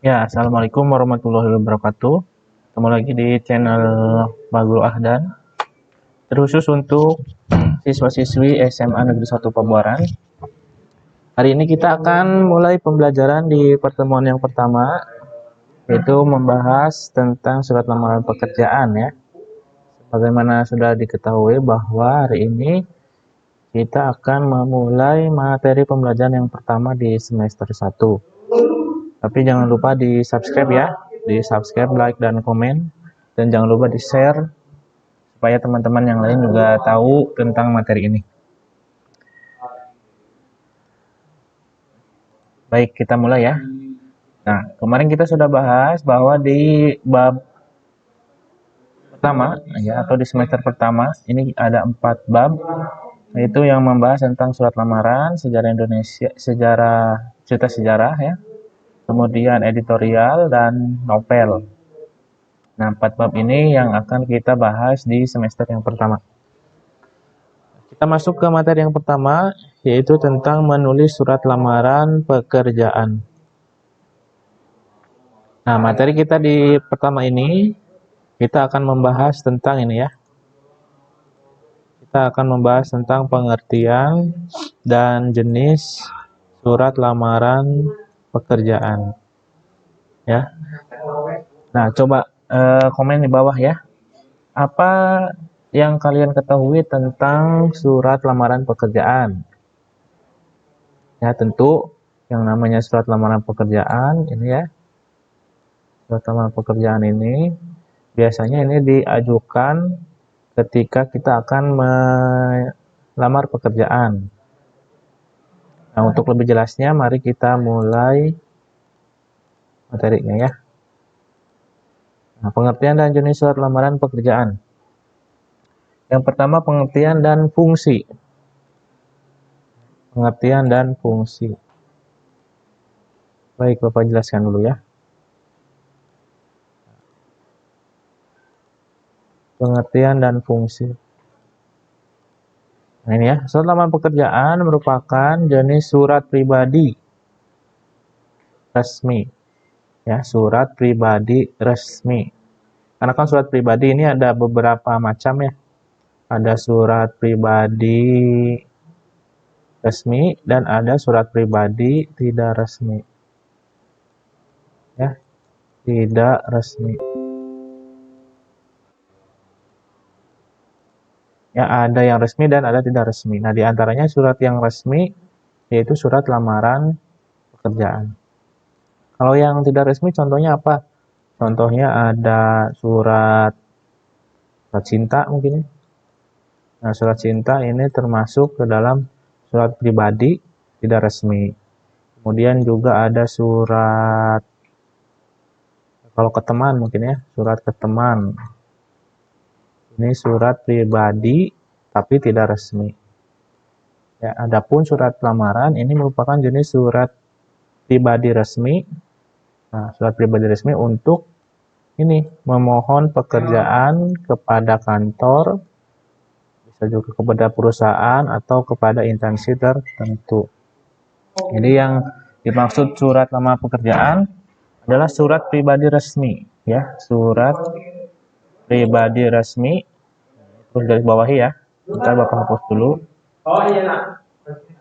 Ya, assalamualaikum warahmatullahi wabarakatuh. Ketemu lagi di channel Magul Ahdan. Terkhusus untuk siswa-siswi SMA Negeri 1 Pabuaran. Hari ini kita akan mulai pembelajaran di pertemuan yang pertama, yaitu membahas tentang surat lamaran pekerjaan ya. Bagaimana sudah diketahui bahwa hari ini kita akan memulai materi pembelajaran yang pertama di semester 1. Tapi jangan lupa di subscribe ya, di subscribe, like, dan komen. Dan jangan lupa di share supaya teman-teman yang lain juga tahu tentang materi ini. Baik, kita mulai ya. Nah, kemarin kita sudah bahas bahwa di bab pertama ya, atau di semester pertama ini ada 4 bab, yaitu yang membahas tentang surat lamaran, sejarah Indonesia, cerita sejarah ya, kemudian editorial dan novel. Nah, 4 bab ini yang akan kita bahas di semester yang pertama. Kita masuk ke materi yang pertama, yaitu tentang menulis surat lamaran pekerjaan. Nah, materi kita di pertama ini, kita akan membahas tentang ini ya. Kita akan membahas tentang pengertian dan jenis surat lamaran pekerjaan. Ya. Nah, coba komen di bawah ya. Apa yang kalian ketahui tentang surat lamaran pekerjaan? Ya, tentu yang namanya surat lamaran pekerjaan ini ya. Surat lamaran pekerjaan ini biasanya ini diajukan ketika kita akan melamar pekerjaan. Nah, untuk lebih jelasnya mari kita mulai materinya ya. Nah, pengertian dan jenis surat lamaran pekerjaan. Yang pertama, pengertian dan fungsi. Pengertian dan fungsi. Baik, Bapak jelaskan dulu ya. Pengertian dan fungsi. Nah, ini ya, surat lamaran pekerjaan merupakan jenis surat pribadi resmi. Ya, surat pribadi resmi. Karena kan surat pribadi ini ada beberapa macam ya. Ada surat pribadi resmi dan ada surat pribadi tidak resmi. Ya, tidak resmi. Ya, ada yang resmi dan ada tidak resmi. Nah, di antaranya surat yang resmi yaitu surat lamaran pekerjaan. Kalau yang tidak resmi contohnya apa? Contohnya ada surat cinta mungkin ya. Nah, surat cinta ini termasuk ke dalam surat pribadi tidak resmi. Kemudian juga ada surat, kalau ke teman mungkin ya, surat ke teman. Ini surat pribadi tapi tidak resmi. Ya, adapun surat lamaran ini merupakan jenis surat pribadi resmi. Nah, surat pribadi resmi untuk ini memohon pekerjaan kepada kantor, bisa juga kepada perusahaan atau kepada instansi tertentu. Jadi yang dimaksud surat lamaran pekerjaan adalah surat pribadi resmi ya, surat pribadi resmi. Terus garis bawahi ya. Bentar Bapak hapus dulu.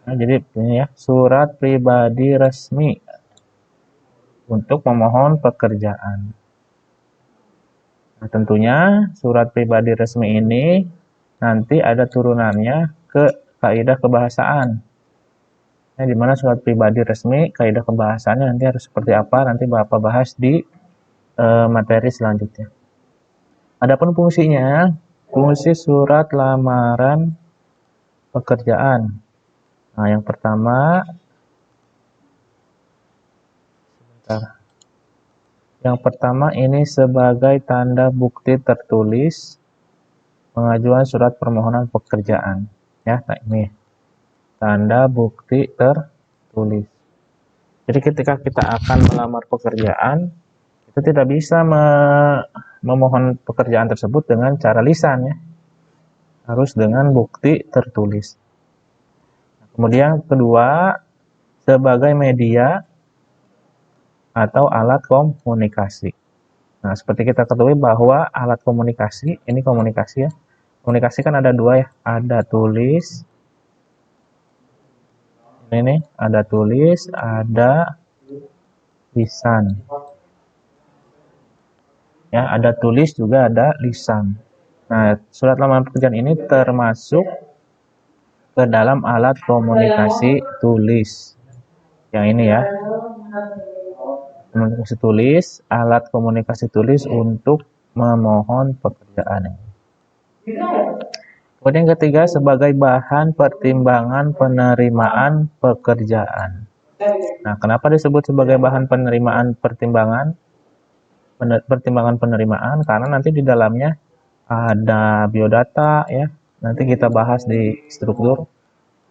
Nah, jadi ini ya, surat pribadi resmi untuk pemohon pekerjaan. Nah, tentunya surat pribadi resmi ini nanti ada turunannya ke kaidah kebahasaan. Nah, di mana surat pribadi resmi, kaidah kebahasaannya nanti harus seperti apa, nanti Bapak bahas di materi selanjutnya. Adapun fungsinya, fungsi surat lamaran pekerjaan. Nah, yang pertama, sebentar. Yang pertama ini sebagai tanda bukti tertulis pengajuan surat permohonan pekerjaan. Ya, nah ini tanda bukti tertulis. Jadi ketika kita akan melamar pekerjaan, kita tidak bisa memohon pekerjaan tersebut dengan cara lisan ya. Harus dengan bukti tertulis. Kemudian kedua, sebagai media atau alat komunikasi. Nah, seperti kita ketahui bahwa alat komunikasi, ini komunikasi ya. Komunikasi kan ada dua ya, ada tulis, ini nih, ada tulis, ada lisan. Ya, ada tulis juga ada lisan. Nah, surat lamaran pekerjaan ini termasuk ke dalam alat komunikasi tulis. Yang ini ya, komunikasi tulis, alat komunikasi tulis untuk memohon pekerjaan. Kemudian yang ketiga, sebagai bahan pertimbangan penerimaan pekerjaan. Nah, kenapa disebut sebagai bahan penerimaan pertimbangan penerimaan? Karena nanti di dalamnya ada biodata ya. Nanti kita bahas di struktur.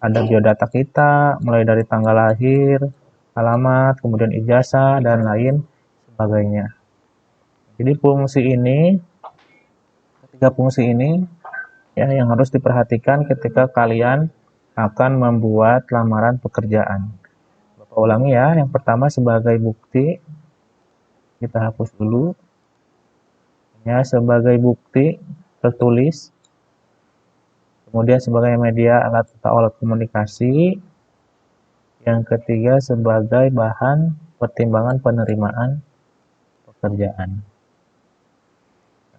Ada biodata kita, mulai dari tanggal lahir, alamat, kemudian ijazah, dan lain sebagainya. Jadi fungsi ini, ketiga fungsi ini ya yang harus diperhatikan ketika kalian akan membuat lamaran pekerjaan. Bapak ulangi ya, yang pertama sebagai bukti, kita hapus dulu. Ya, sebagai bukti tertulis. Kemudian sebagai media alat atau alat komunikasi. Yang ketiga sebagai bahan pertimbangan penerimaan pekerjaan.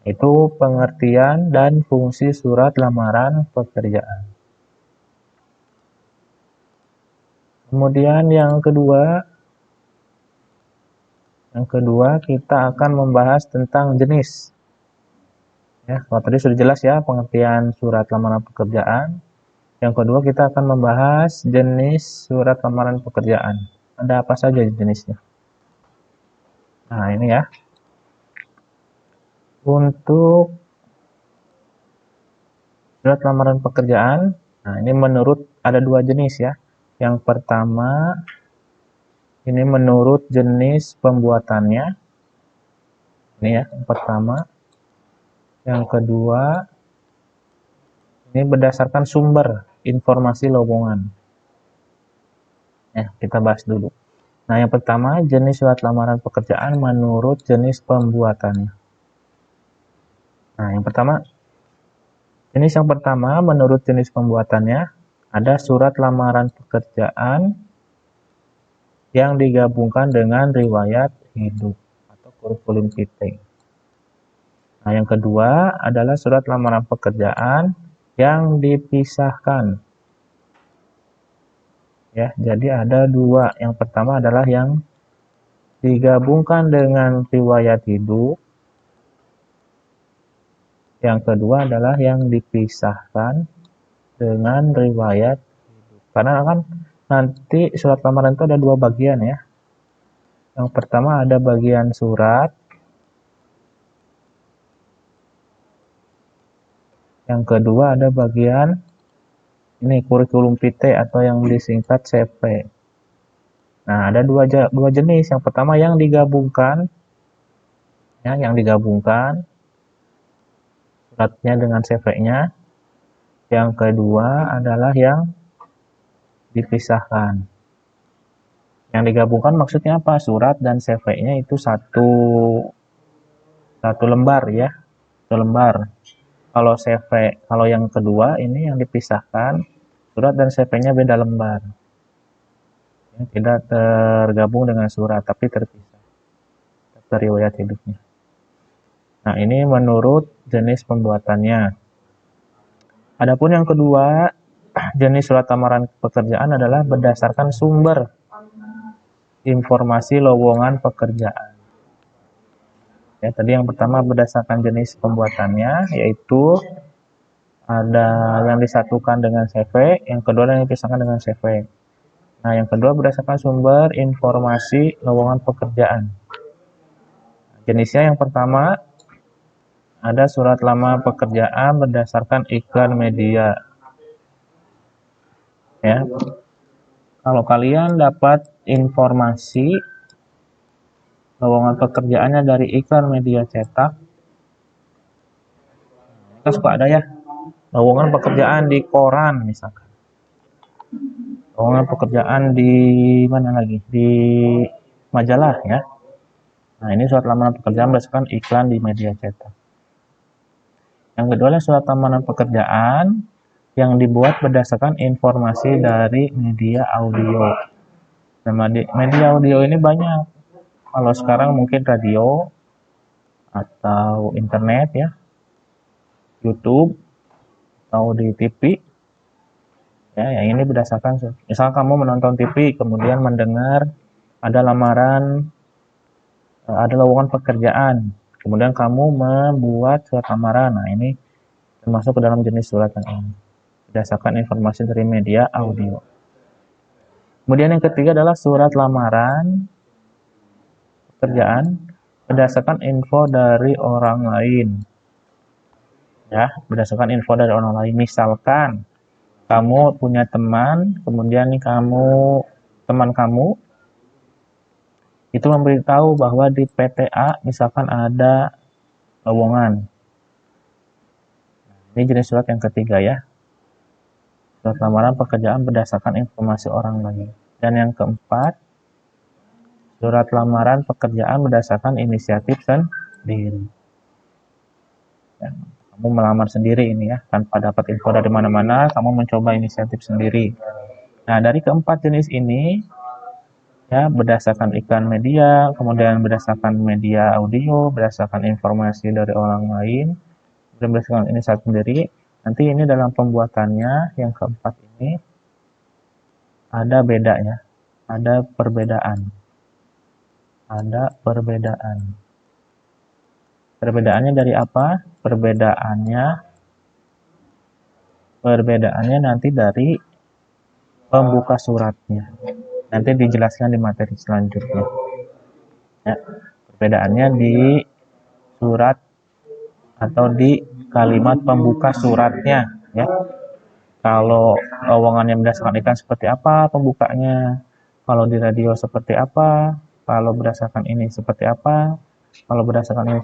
Itu pengertian dan fungsi surat lamaran pekerjaan. Kemudian yang kedua kita akan membahas tentang jenis. Ya, kalau tadi sudah jelas ya pengertian surat lamaran pekerjaan. Yang kedua kita akan membahas jenis surat lamaran pekerjaan. Ada apa saja jenisnya? Nah, ini ya. Untuk surat lamaran pekerjaan, nah ini menurut ada dua jenis ya. Yang pertama, ini menurut jenis pembuatannya. Ini ya, yang pertama. Yang kedua, ini berdasarkan sumber informasi lowongan. Ya, kita bahas dulu. Nah, yang pertama, jenis surat lamaran pekerjaan menurut jenis pembuatannya. Nah, jenis yang pertama menurut jenis pembuatannya ada surat lamaran pekerjaan yang digabungkan dengan riwayat hidup atau kurikulum vitae. Nah, yang kedua adalah surat lamaran pekerjaan yang dipisahkan. Ya, jadi ada dua. Yang pertama adalah yang digabungkan dengan riwayat hidup. Yang kedua adalah yang dipisahkan dengan riwayat hidup. Karena kan nanti surat lamaran itu ada dua bagian ya. Yang pertama ada bagian surat. Yang kedua ada bagian ini kurikulum vitae atau yang disingkat CV. Nah, ada dua jenis. Yang pertama yang digabungkan, ya, yang digabungkan suratnya dengan CV-nya. Yang kedua adalah yang dipisahkan. Yang digabungkan maksudnya apa? Surat dan CV-nya itu satu lembar ya, satu lembar. Kalau CV, kalau yang kedua ini yang dipisahkan, surat dan CV-nya beda lembar. Ya, tidak tergabung dengan surat, tapi terpisah. Riwayat hidupnya. Nah, ini menurut jenis pembuatannya. Adapun yang kedua, jenis surat lamaran pekerjaan adalah berdasarkan sumber informasi lowongan pekerjaan. Ya, tadi yang pertama berdasarkan jenis pembuatannya, yaitu ada yang disatukan dengan CV, yang kedua yang dipisahkan dengan CV. Nah, yang kedua berdasarkan sumber informasi lowongan pekerjaan. Jenisnya yang pertama ada surat lamaran pekerjaan berdasarkan iklan media. Ya. Kalau kalian dapat informasi lowongan pekerjaannya dari iklan media cetak, kan suka ada ya lowongan pekerjaan di koran misalkan, lowongan pekerjaan di mana lagi, di majalah ya. Nah, ini surat lamaran pekerjaan berdasarkan iklan di media cetak. Yang kedua adalah surat lamaran pekerjaan yang dibuat berdasarkan informasi dari media audio. Nah, media audio ini banyak. Kalau sekarang mungkin radio atau internet ya, YouTube atau di TV. Ya, yang ini berdasarkan misal kamu menonton TV kemudian mendengar ada lamaran, ada lowongan pekerjaan, kemudian kamu membuat surat lamaran. Nah, ini termasuk ke dalam jenis surat yang ini berdasarkan informasi dari media audio. Kemudian yang ketiga adalah surat lamaran pekerjaan berdasarkan info dari orang lain. Ya, berdasarkan info dari orang lain. Misalkan kamu punya teman, kemudian teman kamu itu memberitahu bahwa di PTA misalkan ada lowongan. Ini jenis surat yang ketiga ya. Surat lamaran pekerjaan berdasarkan informasi orang lain. Dan yang keempat, surat lamaran pekerjaan berdasarkan inisiatif sendiri. Ya, kamu melamar sendiri ini ya, tanpa dapat info dari mana-mana, kamu mencoba inisiatif sendiri. Nah, dari keempat jenis ini, ya berdasarkan iklan media, kemudian berdasarkan media audio, berdasarkan informasi dari orang lain, dan berdasarkan inisiatif sendiri, nanti ini dalam pembuatannya yang keempat ini ada bedanya, ada perbedaan. Ada perbedaan. Perbedaannya dari apa? Perbedaannya nanti dari pembuka suratnya. Nanti dijelaskan di materi selanjutnya. Ya, perbedaannya di surat atau di kalimat pembuka suratnya. Ya, kalau lowongannya berdasarkan iklan seperti apa pembukanya, kalau di radio seperti apa, kalau berdasarkan ini seperti apa, kalau berdasarkan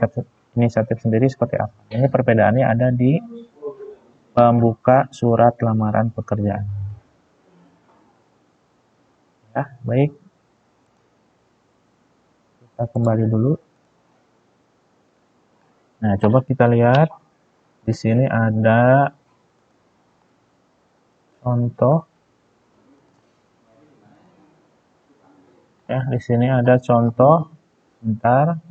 inisiatif sendiri seperti apa. Ini perbedaannya ada di pembuka surat lamaran pekerjaan. Ya, baik. Kita kembali dulu. Nah, coba kita lihat di sini ada contoh. Ya, di sini ada contoh. Bentar.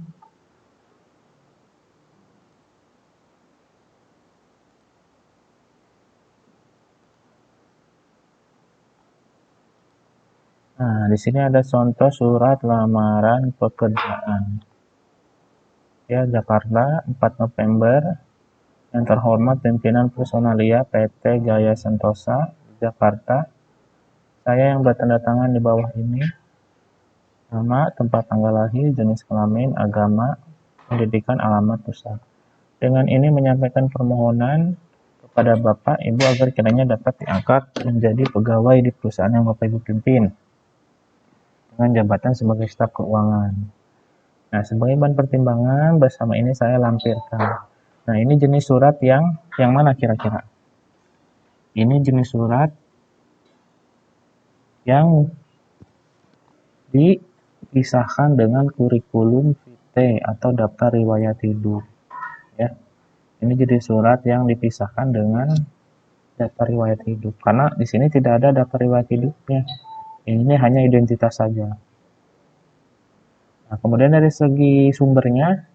Nah, di sini ada contoh surat lamaran pekerjaan. Ya, Jakarta, 4 November. Yang terhormat pimpinan Personalia PT Gaya Sentosa, Jakarta. Saya yang bertanda tangan di bawah ini. Nama, tempat tanggal lahir, jenis kelamin, agama, pendidikan, alamat, pusat. Dengan ini menyampaikan permohonan kepada Bapak Ibu agar kiranya dapat diangkat menjadi pegawai di perusahaan yang Bapak Ibu pimpin dengan jabatan sebagai staf keuangan. Nah, sebagai bahan pertimbangan bersama ini saya lampirkan. Nah, ini jenis surat yang mana kira-kira? Ini jenis surat yang dipisahkan dengan kurikulum vitae atau daftar riwayat hidup. Ya, ini jenis surat yang dipisahkan dengan daftar riwayat hidup. Karena di sini tidak ada daftar riwayat hidupnya. Ini hanya identitas saja. Nah, kemudian dari segi sumbernya,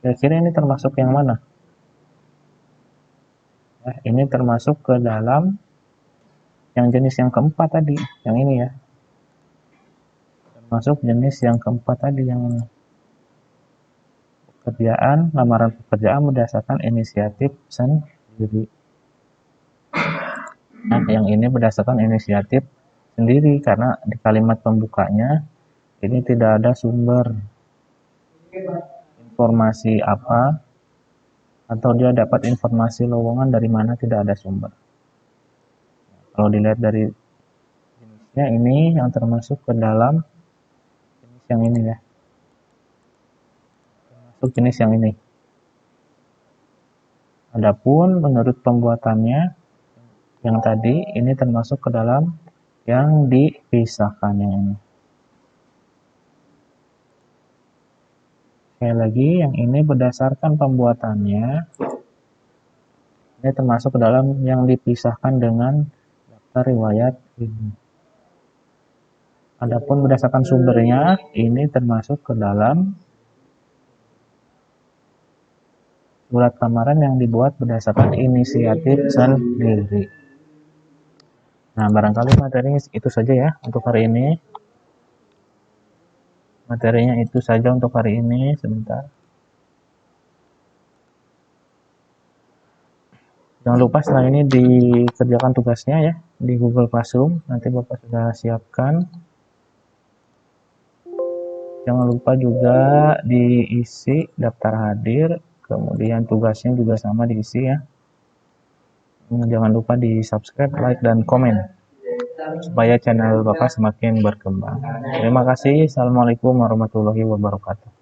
kira-kira ini termasuk yang mana? Nah, ini termasuk ke dalam yang jenis yang keempat tadi, yang ini ya. Termasuk jenis yang keempat tadi, yang ini. Pekerjaan, lamaran pekerjaan berdasarkan inisiatif sendiri. Nah, yang ini berdasarkan inisiatif sendiri karena di kalimat pembukanya ini tidak ada sumber informasi apa atau dia dapat informasi lowongan dari mana, tidak ada sumber. Kalau dilihat dari jenisnya ini yang termasuk ke dalam jenis yang ini ya. Termasuk jenis yang ini. Adapun menurut pembuatannya yang tadi ini termasuk ke dalam yang dipisahkan yang ini. Sekali lagi, yang ini berdasarkan pembuatannya, ini termasuk ke dalam yang dipisahkan dengan daftar riwayat ilmu. Adapun berdasarkan sumbernya, ini termasuk ke dalam surat lamaran yang dibuat berdasarkan inisiatif sendiri. Nah, barangkali materinya itu saja ya untuk hari ini. Materinya itu saja untuk hari ini. Sebentar. Jangan lupa setelah ini dikerjakan tugasnya ya di Google Classroom. Nanti Bapak sudah siapkan. Jangan lupa juga diisi daftar hadir. Kemudian tugasnya juga sama diisi ya. Jangan lupa di subscribe, like, dan komen supaya channel Bapak semakin berkembang. Terima kasih. Assalamualaikum warahmatullahi wabarakatuh.